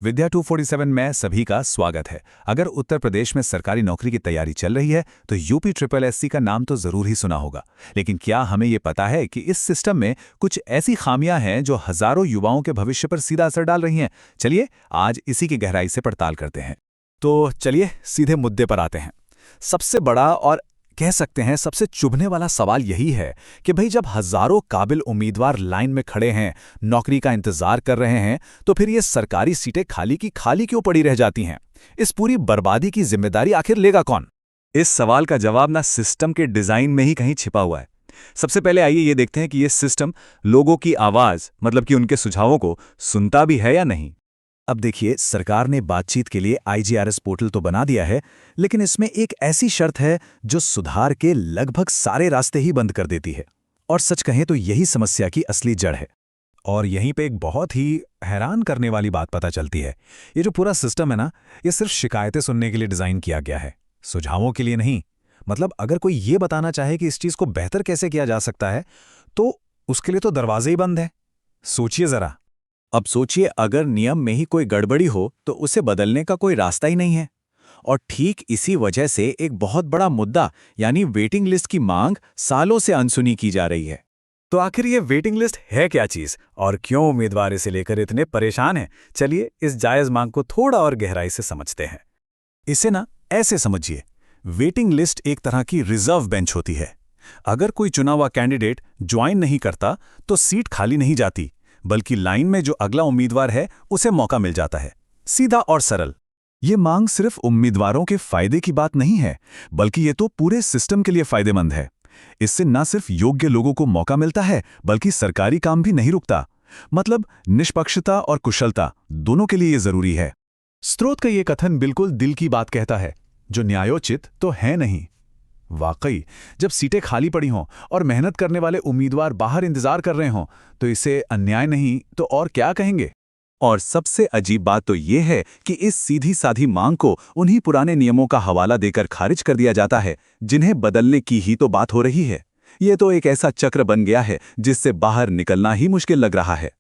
विद्या 247 में सभी का स्वागत है। अगर उत्तर प्रदेश में सरकारी नौकरी की तैयारी चल रही है तो यूपी ट्रिपल एससी का नाम तो जरूर ही सुना होगा। लेकिन क्या हमें ये पता है कि इस सिस्टम में कुछ ऐसी खामियां हैं जो हजारों युवाओं के भविष्य पर सीधा असर डाल रही हैं? चलिए आज इसी की गहराई से पड़ताल करते हैं। तो चलिए सीधे मुद्दे पर आते हैं। सबसे बड़ा और कह सकते हैं सबसे चुभने वाला सवाल यही है कि भाई जब हजारों काबिल उम्मीदवार लाइन में खड़े हैं, नौकरी का इंतजार कर रहे हैं, तो फिर ये सरकारी सीटें खाली की खाली क्यों पड़ी रह जाती हैं? इस पूरी बर्बादी की जिम्मेदारी आखिर लेगा कौन? इस सवाल का जवाब ना सिस्टम के डिजाइन में ही कहीं छिपा हुआ है। सबसे पहले आइए ये देखते हैं कि ये सिस्टम लोगों की आवाज मतलब कि उनके सुझावों को सुनता भी है या नहीं। अब देखिए, सरकार ने बातचीत के लिए IGRS पोर्टल तो बना दिया है, लेकिन इसमें एक ऐसी शर्त है जो सुधार के लगभग सारे रास्ते ही बंद कर देती है। और सच कहें तो यही समस्या की असली जड़ है। और यहीं पे एक बहुत ही हैरान करने वाली बात पता चलती है। ये जो पूरा सिस्टम है ना, ये सिर्फ शिकायतें सुनने के लिए डिजाइन किया गया है, सुझावों के लिए नहीं। मतलब अगर कोई ये बताना चाहे कि इस चीज को बेहतर कैसे किया जा सकता है, तो उसके लिए तो दरवाजे ही बंद है। सोचिए जरा। अब सोचिए, अगर नियम में ही कोई गड़बड़ी हो तो उसे बदलने का कोई रास्ता ही नहीं है। और ठीक इसी वजह से एक बहुत बड़ा मुद्दा यानी वेटिंग लिस्ट की मांग सालों से अनसुनी की जा रही है। तो आखिर ये वेटिंग लिस्ट है क्या चीज और क्यों उम्मीदवार इसे लेकर इतने परेशान हैं? चलिए इस जायज मांग को थोड़ा और गहराई से समझते हैं। इसे ना ऐसे समझिए, वेटिंग लिस्ट एक तरह की रिजर्व बेंच होती है। अगर कोई चुना हुआ कैंडिडेट ज्वाइन नहीं करता तो सीट खाली नहीं जाती, बल्कि लाइन में जो अगला उम्मीदवार है उसे मौका मिल जाता है। सीधा और सरल। ये मांग सिर्फ उम्मीदवारों के फायदे की बात नहीं है, बल्कि ये तो पूरे सिस्टम के लिए फायदेमंद है। इससे न सिर्फ योग्य लोगों को मौका मिलता है, बल्कि सरकारी काम भी नहीं रुकता। मतलब निष्पक्षता और कुशलता दोनों के लिए ये जरूरी है। स्रोत का ये कथन बिल्कुल दिल की बात कहता है, जो न्यायोचित तो है नहीं। वाकई जब सीटें खाली पड़ी हों और मेहनत करने वाले उम्मीदवार बाहर इंतजार कर रहे हों, तो इसे अन्याय नहीं तो और क्या कहेंगे? और सबसे अजीब बात तो ये है कि इस सीधी साधी मांग को उन्हीं पुराने नियमों का हवाला देकर खारिज कर दिया जाता है जिन्हें बदलने की ही तो बात हो रही है। ये तो एक ऐसा चक्र बन गया है जिससे बाहर निकलना ही मुश्किल लग रहा है।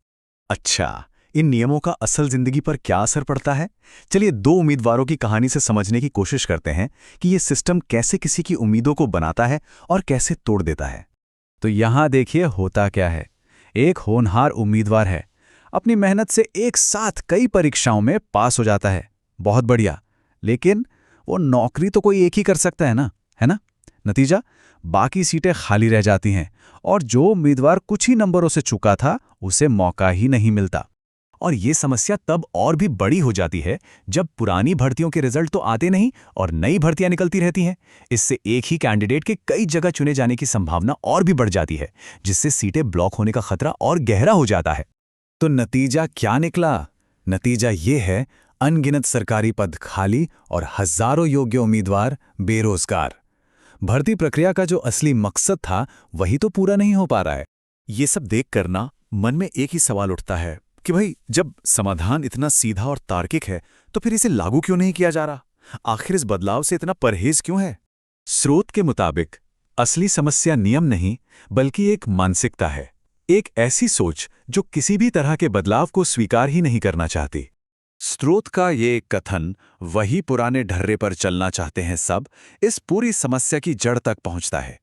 अच्छा, इन नियमों का असल जिंदगी पर क्या असर पड़ता है? चलिए दो उम्मीदवारों की कहानी से समझने की कोशिश करते हैं कि ये सिस्टम कैसे किसी की उम्मीदों को बनाता है और कैसे तोड़ देता है। तो यहां देखिए होता क्या है। एक होनहार उम्मीदवार है, अपनी मेहनत से एक साथ कई परीक्षाओं में पास हो जाता है। बहुत बढ़िया। लेकिन वो नौकरी तो कोई एक ही कर सकता है ना? नतीजा, बाकी सीटें खाली रह जाती हैं और जो उम्मीदवार कुछ ही नंबरों से चुका था उसे मौका ही नहीं मिलता। और ये समस्या तब और भी बड़ी हो जाती है जब पुरानी भर्तियों के रिजल्ट तो आते नहीं और नई भर्तियां निकलती रहती हैं। इससे एक ही कैंडिडेट के कई जगह चुने जाने की संभावना और भी बढ़ जाती है, जिससे सीटें ब्लॉक होने का खतरा और गहरा हो जाता है। तो नतीजा क्या निकला? नतीजा ये है, अनगिनत सरकारी पद खाली और हजारों योग्य उम्मीदवार बेरोजगार। भर्ती प्रक्रिया का जो असली मकसद था वही तो पूरा नहीं हो पा रहा है। ये सब देखकर ना मन में एक ही सवाल उठता है कि भाई जब समाधान इतना सीधा और तार्किक है तो फिर इसे लागू क्यों नहीं किया जा रहा? आखिर इस बदलाव से इतना परहेज क्यों है? स्रोत के मुताबिक असली समस्या नियम नहीं बल्कि एक मानसिकता है। एक ऐसी सोच जो किसी भी तरह के बदलाव को स्वीकार ही नहीं करना चाहती। स्रोत का ये कथन, वही पुराने ढर्रे पर चलना चाहते हैं सब, इस पूरी समस्या की जड़ तक पहुंचता है।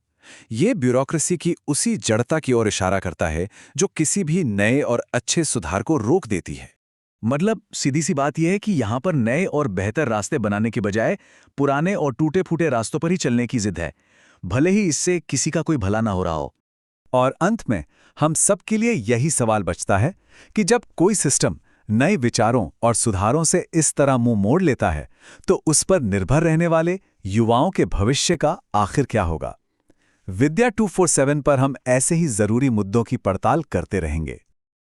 ये ब्यूरोक्रेसी की उसी जड़ता की ओर इशारा करता है जो किसी भी नए और अच्छे सुधार को रोक देती है। मतलब सीधी सी बात यह है कि यहां पर नए और बेहतर रास्ते बनाने के बजाय पुराने और टूटे फूटे रास्तों पर ही चलने की जिद है, भले ही इससे किसी का कोई भला ना हो रहा हो। और अंत में हम सबके लिए यही सवाल बचता है कि जब कोई सिस्टम नए विचारों और सुधारों से इस तरह मुंह मोड़ लेता है तो उस पर निर्भर रहने वाले युवाओं के भविष्य का आखिर क्या होगा? विद्या 247 पर हम ऐसे ही जरूरी मुद्दों की पड़ताल करते रहेंगे।